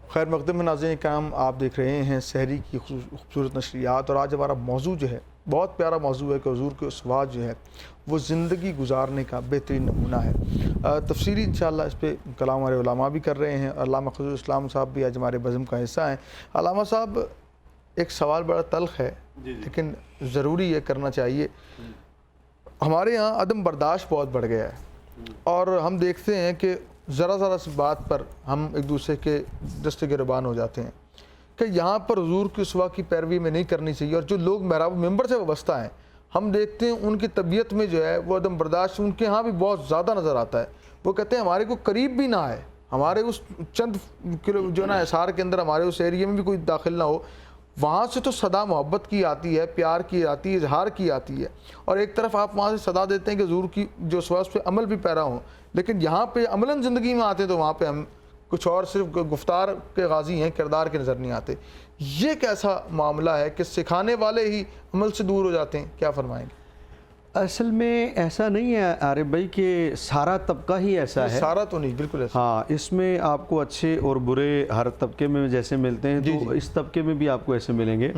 خیر مقدم ناظرین کرام، آپ دیکھ رہے ہیں سحری کی خوبصورت نشریات، اور آج ہمارا موضوع جو ہے بہت پیارا موضوع ہے کہ حضور کے اسوات جو ہے وہ زندگی گزارنے کا بہترین نمونہ ہے۔ تفصیلی انشاءاللہ اس پہ کلام ہمارے علماء بھی کر رہے ہیں، علامہ خضر اسلام صاحب بھی آج ہمارے بزم کا حصہ ہیں۔ علامہ صاحب، ایک سوال بڑا تلخ ہے لیکن ضروری یہ کرنا چاہیے۔ ہمارے یہاں عدم برداشت بہت بڑھ گیا ہے، اور ہم دیکھتے ہیں کہ ذرا سی بات پر ہم ایک دوسرے کے دستے گریبان ہو جاتے ہیں کہ یہاں پر حضور کی اسوا کی پیروی میں نہیں کرنی چاہیے، اور جو لوگ محراب ممبر سے وابستہ ہیں ہم دیکھتے ہیں ان کی طبیعت میں جو ہے وہ عدم برداشت ان کے ہاں بھی بہت زیادہ نظر آتا ہے۔ وہ کہتے ہیں ہمارے کو قریب بھی نہ آئے، ہمارے اس چند کلو جو نا احصار کے اندر ہمارے اس ایریے میں بھی کوئی داخل نہ ہو۔ وہاں سے تو صدا محبت کی آتی ہے، پیار کی آتی ہے، اظہار کی آتی ہے، اور ایک طرف آپ وہاں سے صدا دیتے ہیں کہ حضور کی جو اسوا اس پہ عمل بھی پیرا ہوں، لیکن یہاں پہ عملاً زندگی میں آتے تو وہاں پہ ہم کچھ اور صرف گفتار کے غازی ہیں، کردار کے نظر نہیں آتے۔ یہ کیسا معاملہ ہے کہ سکھانے والے ہی عمل سے دور ہو جاتے ہیں؟ کیا فرمائیں گے؟ اصل میں ایسا نہیں ہے عارف بھائی کہ سارا طبقہ ہی ایسا ہے، سارا تو نہیں، بالکل ایسا۔ ہاں، اس میں آپ کو اچھے اور برے ہر طبقے میں جیسے ملتے ہیں تو اس طبقے میں بھی آپ کو ایسے ملیں گے،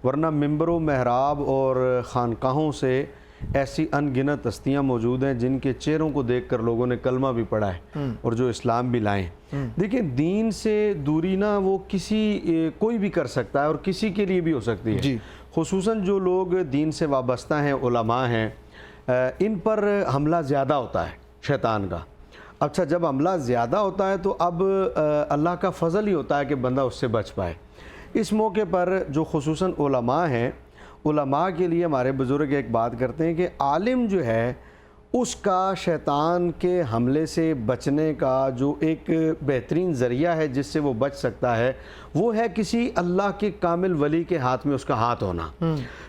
ورنہ ممبر و محراب اور خانقاہوں سے ایسی ان گنت ہستیاں موجود ہیں جن کے چہروں کو دیکھ کر لوگوں نے کلمہ بھی پڑھا ہے اور جو اسلام بھی لائیں۔ دیکھیں، دین سے دوری نہ وہ کوئی بھی کر سکتا ہے اور کسی کے لیے بھی ہو سکتی ہے، خصوصاً جو لوگ دین سے وابستہ ہیں، علماء ہیں، ان پر حملہ زیادہ ہوتا ہے شیطان کا۔ اچھا، جب حملہ زیادہ ہوتا ہے تو اب اللہ کا فضل ہی ہوتا ہے کہ بندہ اس سے بچ پائے۔ اس موقع پر جو خصوصاً علماء ہیں، علماء کے لیے ہمارے بزرگ ایک بات کرتے ہیں کہ عالم جو ہے اس کا شیطان کے حملے سے بچنے کا جو ایک بہترین ذریعہ ہے جس سے وہ بچ سکتا ہے، وہ ہے کسی اللہ کے کامل ولی کے ہاتھ میں اس کا ہاتھ ہونا۔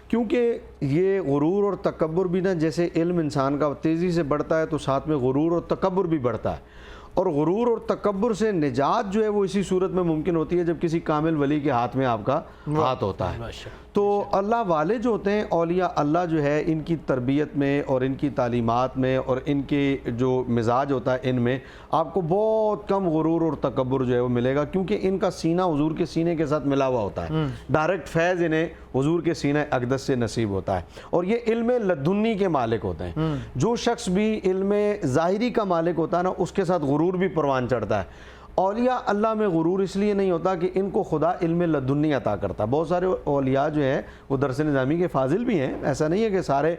کیونکہ یہ غرور اور تکبر بھی نا، جیسے علم انسان کا تیزی سے بڑھتا ہے تو ساتھ میں غرور اور تکبر بھی بڑھتا ہے، اور غرور اور تکبر سے نجات جو ہے وہ اسی صورت میں ممکن ہوتی ہے جب کسی کامل ولی کے ہاتھ میں آپ کا ہاتھ ہوتا ہے۔ تو اللہ والے جو ہوتے ہیں، اولیاء اللہ جو ہے، ان کی تربیت میں اور ان کی تعلیمات میں اور ان کے جو مزاج ہوتا ہے ان میں آپ کو بہت کم غرور اور تکبر جو ہے وہ ملے گا، کیونکہ ان کا سینہ حضور کے سینے کے ساتھ ملا ہوا ہوتا ہے، ڈائریکٹ فیض انہیں حضور کے سینہ اقدس سے نصیب ہوتا ہے، اور یہ علم لدنی کے مالک ہوتے ہیں۔ جو شخص بھی علم ظاہری کا مالک ہوتا ہے نا، اس کے ساتھ غرور بھی پروان چڑھتا ہے۔ اولیاء اللہ میں غرور اس لیے نہیں ہوتا کہ ان کو خدا علم لدنی عطا کرتا۔ بہت سارے اولیاء جو ہیں وہ درس نظامی کے فاضل بھی ہیں، ایسا نہیں ہے کہ سارے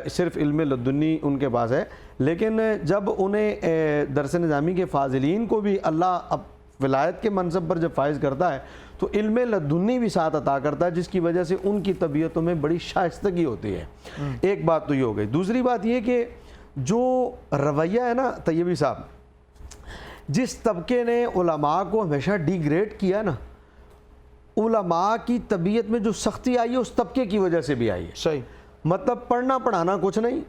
صرف علم لدنی ان کے پاس ہے، لیکن جب انہیں درس نظامی کے فاضلین کو بھی اللہ ولایت کے منصب پر جب فائز کرتا ہے تو علم لدنی بھی ساتھ عطا کرتا ہے، جس کی وجہ سے ان کی طبیعتوں میں بڑی شائستگی ہوتی ہے۔ ایک بات تو یہ ہو گئی۔ دوسری بات یہ کہ جو رویہ ہے نا طیبی صاحب، جس طبقے نے علماء کو ہمیشہ ڈی گریڈ کیا نا، علماء کی طبیعت میں جو سختی آئی ہے اس طبقے کی وجہ سے بھی آئی ہے۔ صحیح، مطلب پڑھنا پڑھانا کچھ نہیں،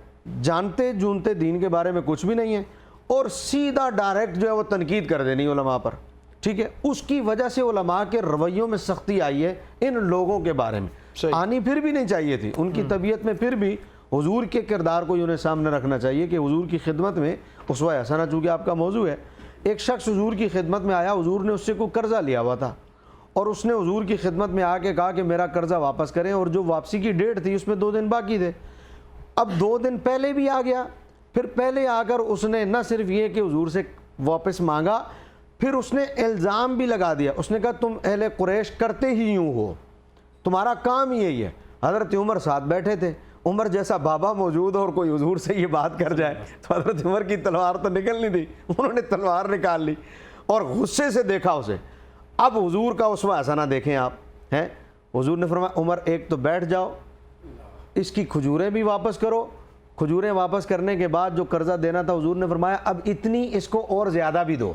جانتے جونتے دین کے بارے میں کچھ بھی نہیں ہے، اور سیدھا ڈائریکٹ جو ہے وہ تنقید کر دینی علماء پر، ٹھیک ہے؟ اس کی وجہ سے علماء کے رویوں میں سختی آئی ہے ان لوگوں کے بارے میں۔ آنی پھر بھی نہیں چاہیے تھی، ان کی طبیعت میں پھر بھی حضور کے کردار کو انہیں سامنے رکھنا چاہیے کہ حضور کی خدمت میں اسوہ حسنہ، چونکہ آپ کا موضوع ہے، ایک شخص حضور کی خدمت میں آیا، حضور نے اس سے کوئی قرضہ لیا ہوا تھا، اور اس نے حضور کی خدمت میں آ کے کہا کہ میرا قرضہ واپس کریں، اور جو واپسی کی ڈیٹ تھی اس میں 2 دن باقی تھے۔ اب 2 دن پہلے بھی آ گیا، پھر پہلے آ کر اس نے نہ صرف یہ کہ حضور سے واپس مانگا، پھر اس نے الزام بھی لگا دیا۔ اس نے کہا تم اہل قریش کرتے ہی یوں ہو، تمہارا کام ہی یہی ہے۔ حضرت عمر ساتھ بیٹھے تھے، عمر جیسا بابا موجود اور کوئی حضور سے یہ بات کر جائے تو حضرت عمر کی تلوار تو نکلنی تھی، انہوں نے تلوار نکال لی اور غصے سے دیکھا اسے۔ اب حضور کا اسوہ حسنہ دیکھیں آپ ہیں، حضور نے فرمایا عمر ایک تو بیٹھ جاؤ، اس کی کھجوریں بھی واپس کرو، کھجوریں واپس کرنے کے بعد جو قرضہ دینا تھا حضور نے فرمایا اب اتنی اس کو اور زیادہ بھی دو۔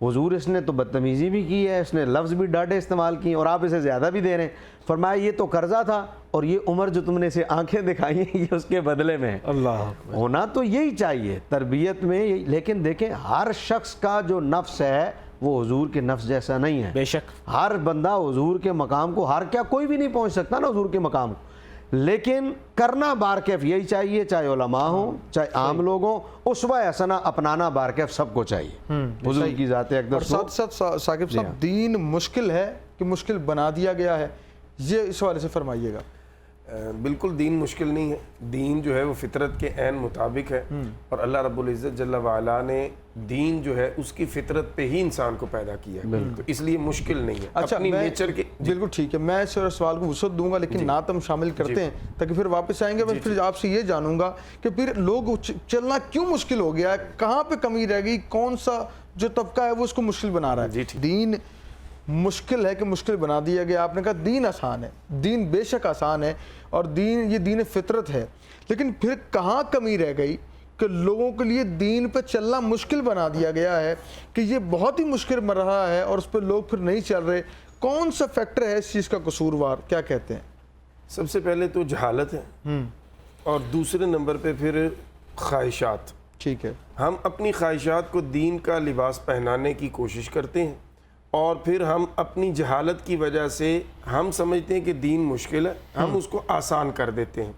حضور اس نے تو بدتمیزی بھی کی ہے، اس نے لفظ بھی ڈاٹے استعمال کی اور آپ اسے زیادہ بھی دے رہے ہیں۔ فرمایا یہ تو قرضہ تھا اور یہ عمر جو تم نے اسے آنکھیں دکھائی ہیں یہ اس کے بدلے میں ہے۔ اللہ ہونا تو یہی چاہیے تربیت میں، لیکن دیکھیں ہر شخص کا جو نفس ہے وہ حضور کے نفس جیسا نہیں ہے۔ بے شک ہر بندہ حضور کے مقام کو کوئی بھی نہیں پہنچ سکتا نا حضور کے مقام کو، لیکن کرنا بارکیف یہی چاہیے، چاہے علماء ہوں چاہے عام لوگ ہوں، اسوہ حسنہ اپنانا بارکیف سب کو چاہیے، حضور کی ذات اور اقدس ساتھ ساتھ ثاقب صاحب دین مشکل ہے کہ مشکل بنا دیا گیا ہے، یہ اس حوالے سے فرمائیے گا۔ بالکل دین مشکل نہیں ہے، دین جو ہے وہ فطرت کے عین مطابق ہے، اور اللہ رب العزت جل وعلا نے دین جو ہے اس کی فطرت پہ ہی انسان کو پیدا کیا ہے، تو اس لیے مشکل نہیں ہے اچھا اپنی نیچر کے۔ بالکل ٹھیک ہے، میں اس سوال کو وسعت دوں گا لیکن نعت ہم شامل کرتے ہیں تاکہ پھر واپس آئیں گے۔ میں پھر آپ سے یہ جانوں گا کہ پھر لوگ چلنا کیوں مشکل ہو گیا ہے، کہاں پہ کمی رہ گئی، کون سا جو طبقہ ہے وہ اس کو مشکل بنا رہا ہے؟ دین مشکل ہے کہ مشکل بنا دیا گیا۔ آپ نے کہا دین آسان ہے، دین بے شک آسان ہے اور دین یہ دین فطرت ہے، لیکن پھر کہاں کمی رہ گئی کہ لوگوں کے لیے دین پہ چلنا مشکل بنا دیا گیا ہے کہ یہ بہت ہی مشکل بن رہا ہے اور اس پہ لوگ پھر نہیں چل رہے؟ کون سا فیکٹر ہے اس چیز کا قصوروار، کیا کہتے ہیں؟ سب سے پہلے تو جہالت ہے، اور دوسرے نمبر پہ پھر خواہشات۔ ٹھیک ہے، ہم اپنی خواہشات کو دین کا لباس پہنانے کی کوشش کرتے ہیں، اور پھر ہم اپنی جہالت کی وجہ سے ہم سمجھتے ہیں کہ دین مشکل ہے، ہم اس کو آسان کر دیتے ہیں۔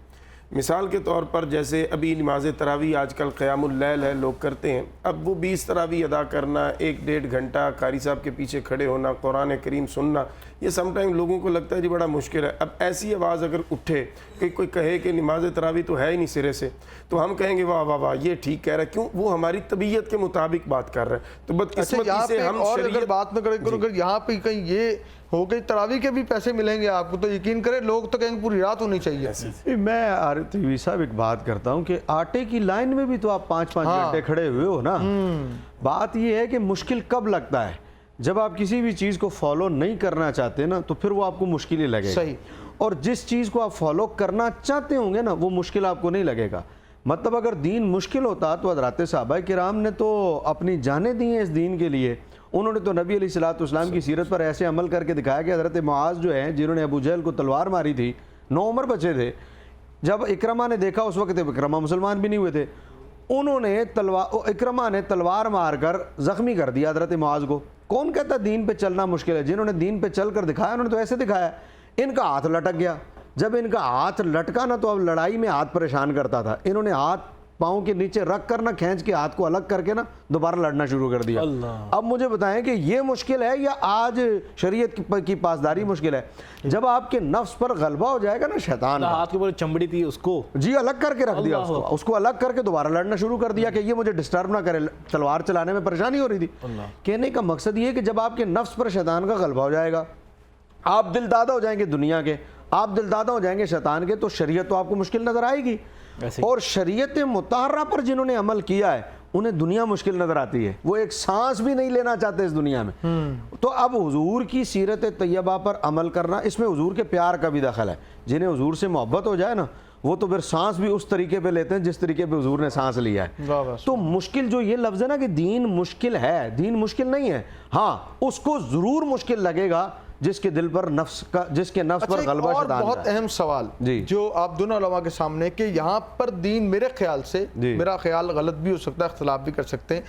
مثال کے طور پر جیسے ابھی نماز تراویح آج کل قیام اللیل ہے، لوگ کرتے ہیں، اب وہ 20 تراویح ادا کرنا، 1-1.5 گھنٹہ قاری صاحب کے پیچھے کھڑے ہونا، قرآن کریم سننا، یہ سم ٹائم لوگوں کو لگتا ہے جی بڑا مشکل ہے۔ اب ایسی آواز اگر اٹھے کہ کوئی کہے کہ نماز تراویح تو ہے ہی نہیں سرے سے، تو ہم کہیں گے واہ واہ واہ یہ ٹھیک کہہ رہا ہے، کیوں؟ وہ ہماری طبیعت کے مطابق بات کر رہا ہے۔ تو بدقسمتی سے ہم اور اگر بات میں کریں اگر یہاں پہ کہیں یہ ہو گئی تراویح کے بھی پیسے ملیں گے آپ کو، تو یقین کریں لوگ تو کہیں پوری رات ہونی چاہیے۔ میں عارفی صاحب ایک بات کرتا ہوں کہ آٹے کی لائن میں بھی تو آپ 5-5 گھنٹے کھڑے ہوئے ہو نا۔ بات یہ ہے کہ مشکل کب لگتا ہے؟ جب آپ کسی بھی چیز کو فالو نہیں کرنا چاہتے نا تو پھر وہ آپ کو مشکل ہی لگے گا، اور جس چیز کو آپ فالو کرنا چاہتے ہوں گے نا وہ مشکل آپ کو نہیں لگے گا۔ مطلب اگر دین مشکل ہوتا تو حضرات صحابہ کرام نے تو اپنی جانیں دی ہیں اس دین کے لیے، انہوں نے تو نبی علیہ الصلوۃ والسلام کی سیرت پر ایسے عمل کر کے دکھایا کہ حضرت معاذ جو ہیں جنہوں نے ابو جہل کو تلوار ماری تھی، 9 عمر بچے تھے، جب اکرمہ نے دیکھا اس وقت اکرمہ مسلمان بھی نہیں ہوئے تھے، انہوں نے اکرمہ نے تلوار مار کر زخمی کر دیا حضرت معاذ کو۔ کون کہتا دین پہ چلنا مشکل ہے؟ جنہوں نے دین پہ چل کر دکھایا انہوں نے تو ایسے دکھایا، ان کا ہاتھ لٹک گیا، جب ان کا ہاتھ لٹکا نا تو اب لڑائی میں ہاتھ پریشان کرتا تھا، انہوں نے ہاتھ پاؤں کے نیچے رکھ کر نا کھینچ کے ہاتھ کو الگ کر کے نا دوبارہ لڑنا شروع کر دیا۔ اب مجھے بتائیں کہ یہ مشکل ہے یا آج شریعت کی پاسداری مشکل ہے؟ جب آپ کے نفس پر غلبہ ہو جائے گا نا شیطان، ہاتھ کے اوپر چمڑی تھی اس کو جی الگ کر کے رکھ دیا، اس کو الگ کر کے دوبارہ لڑنا شروع کر دیا کہ یہ مجھے ڈسٹرب نہ کرے، تلوار چلانے میں پریشانی ہو رہی تھی۔ کہنے کا مقصد یہ ہے کہ جب آپ کے نفس پر شیطان کا غلبہ ہو جائے گا، آپ دل دادہ ہو جائیں گے دنیا کے، آپ دل دادہ ہو جائیں گے شیطان کے، تو شریعت تو آپ کو مشکل نظر آئے گی۔ اور شریعت مطہرہ پر جنہوں نے عمل کیا ہے انہیں دنیا مشکل نظر آتی ہے، وہ ایک سانس بھی نہیں لینا چاہتے اس دنیا میں۔ تو اب حضور کی سیرت طیبہ پر عمل کرنا، اس میں حضور کے پیار کا بھی دخل ہے۔ جنہیں حضور سے محبت ہو جائے نا وہ تو پھر سانس بھی اس طریقے پہ لیتے ہیں جس طریقے پہ حضور نے سانس لیا ہے۔ تو مشکل جو یہ لفظ ہے نا کہ دین مشکل ہے، دین مشکل نہیں ہے، ہاں اس کو ضرور مشکل لگے گا جس کے دل پر نفس کا، جس کے نفس پر غلبہ شیطان کا۔ بہت اہم سوال جو آپ دونوں علماء کے سامنے کہ یہاں پر دین میرے خیال سے، میرا خیال غلط بھی ہو سکتا ہے، اختلاف بھی کر سکتے ہیں،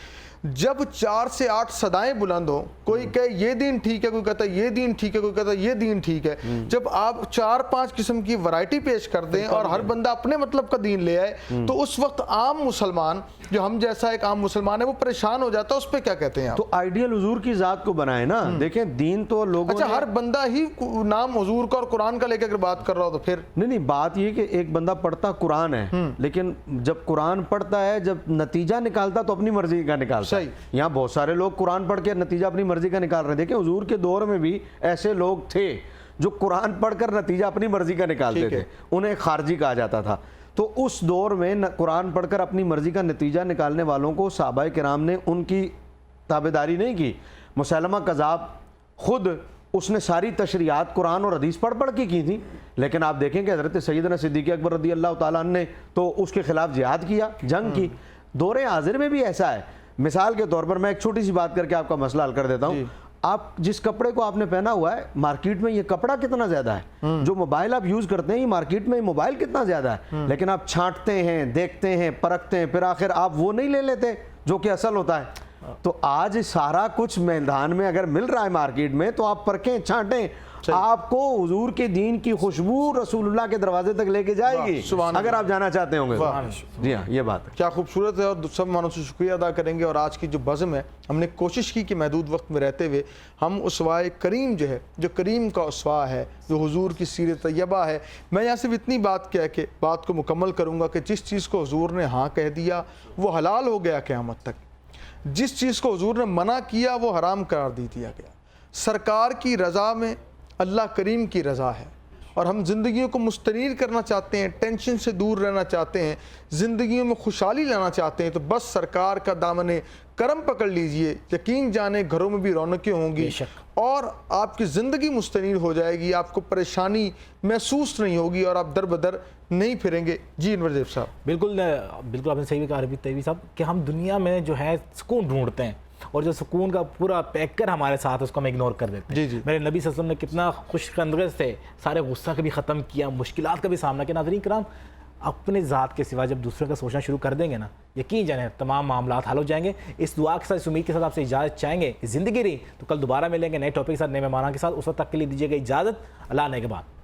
جب 4 سے 8 صدائیں بلند ہوں، کوئی کہے یہ دین ٹھیک ہے، کوئی کہتا ہے یہ دین ٹھیک ہے، کوئی کہتا ہے یہ دین ٹھیک ہے، جب آپ 4-5 قسم کی ورائٹی پیش کر دیں اور ہر بندہ اپنے مطلب کا دین لے آئے تو اس وقت عام مسلمان جو ہم جیسا ایک عام مسلمان ہے وہ پریشان ہو جاتا ہے۔ اس پہ کیا کہتے ہیں آپ؟ تو آئیڈیل حضور کی ذات کو بنائے نا، دیکھیں دین تو لوگوں اچھا ہر بندہ ہی نام حضور کا اور قرآن کا لے کے اگر بات کر رہا ہو تو پھر نہیں، بات یہ کہ ایک بندہ پڑھتا قرآن ہے لیکن جب قرآن پڑھتا ہے جب نتیجہ نکالتا تو اپنی مرضی کا نکالتا ہے۔ یہاں بہت سارے لوگ قرآن پڑھ کے نتیجہ اپنی مرضی کا نکال رہے ہیں۔ دیکھیں حضور کے دور میں بھی ایسے لوگ تھے جو قرآن پڑھ کر نتیجہ اپنی مرضی کا نکالتے تھے، انہیں خارجی کہا جاتا تھا۔ تو اس دور میں قرآن پڑھ کر اپنی مرضی کا نتیجہ نکالنے والوں کو صحابہ کرام نے ان کی تابعداری نہیں کی۔ مسیلمہ کذاب خود اس نے ساری تشریعات قرآن اور حدیث پڑھ کے کی تھی، لیکن آپ دیکھیں کہ حضرت سیدنا صدیق اکبر رضی اللہ تعالیٰ عنہ نے تو اس کے خلاف جہاد کیا، جنگ کی۔ دور حاضر میں بھی ایسا ہے۔ مثال کے طور پر میں ایک چھوٹی سی بات کر کے آپ کا مسئلہ حل کر دیتا ہوں۔ آپ جس کپڑے کو آپ نے پہنا ہوا ہے مارکیٹ میں یہ کپڑا کتنا زیادہ ہے، جو موبائل آپ یوز کرتے ہیں یہ مارکیٹ میں موبائل کتنا زیادہ ہے، لیکن آپ چھانٹتے ہیں، دیکھتے ہیں، پرکھتے ہیں، پھر آخر آپ وہ نہیں لے لیتے جو کہ اصل ہوتا ہے۔ تو آج سارا کچھ میدان میں اگر مل رہا ہے مارکیٹ میں تو آپ پرکھیں، چھانٹیں، آپ کو حضور کے دین کی خوشبو رسول اللہ کے دروازے تک لے کے جائے گی سبحان اگر آپ جانا چاہتے ہوں گے. جی ہاں یہ بات ہے. کیا خوبصورت ہے، اور سب مانوں سے شکریہ ادا کریں گے. اور آج کی جو بزم ہے ہم نے کوشش کی کہ محدود وقت میں رہتے ہوئے ہم اسوائے کریم جو ہے، جو کریم کا اسوا ہے، جو حضور کی سیرت طیبہ ہے، میں یہاں صرف اتنی بات کہہ کے بات کو مکمل کروں گا کہ جس چیز کو حضور نے ہاں کہہ دیا وہ حلال ہو گیا قیامت تک. جس چیز کو حضور نے منع کیا وہ حرام قرار دیا گیا. سرکار کی رضا میں اللہ کریم کی رضا ہے، اور ہم زندگیوں کو مستنیر کرنا چاہتے ہیں، ٹینشن سے دور رہنا چاہتے ہیں، زندگیوں میں خوشحالی لانا چاہتے ہیں، تو بس سرکار کا دامن کرم پکڑ لیجئے. یقین جانے گھروں میں بھی رونقیں ہوں گی اور آپ کی زندگی مستنیر ہو جائے گی، آپ کو پریشانی محسوس نہیں ہوگی اور آپ در بدر نہیں پھریں گے. جی انور زیب صاحب. بالکل بالکل آپ نے صحیح کہا ربیع طیبی صاحب کہ ہم دنیا میں جو ہے سکون ڈھونڈتے ہیں اور جو سکون کا پورا پیکر ہمارے ساتھ اس کو ہم اگنور کر دیتے ہیں. جی میرے نبی صلی اللہ علیہ وسلم نے کتنا خوش انداز سے سارے غصہ کا بھی ختم کیا، مشکلات کا بھی سامنا کیا. ناظرین کرام، اپنے ذات کے سوا جب دوسرے کا سوچنا شروع کر دیں گے نا، یقین جانیں تمام معاملات حل ہو جائیں گے. اس دعا کے ساتھ، اس امید کے ساتھ آپ سے اجازت چاہیں گے کہ زندگی رہی تو کل دوبارہ ملیں گے نئے ٹاپک کے ساتھ، نئے مہمانوں کے ساتھ. اس وقت تک کے لیے دیجیے گا اجازت. اللہ نے کے بعد.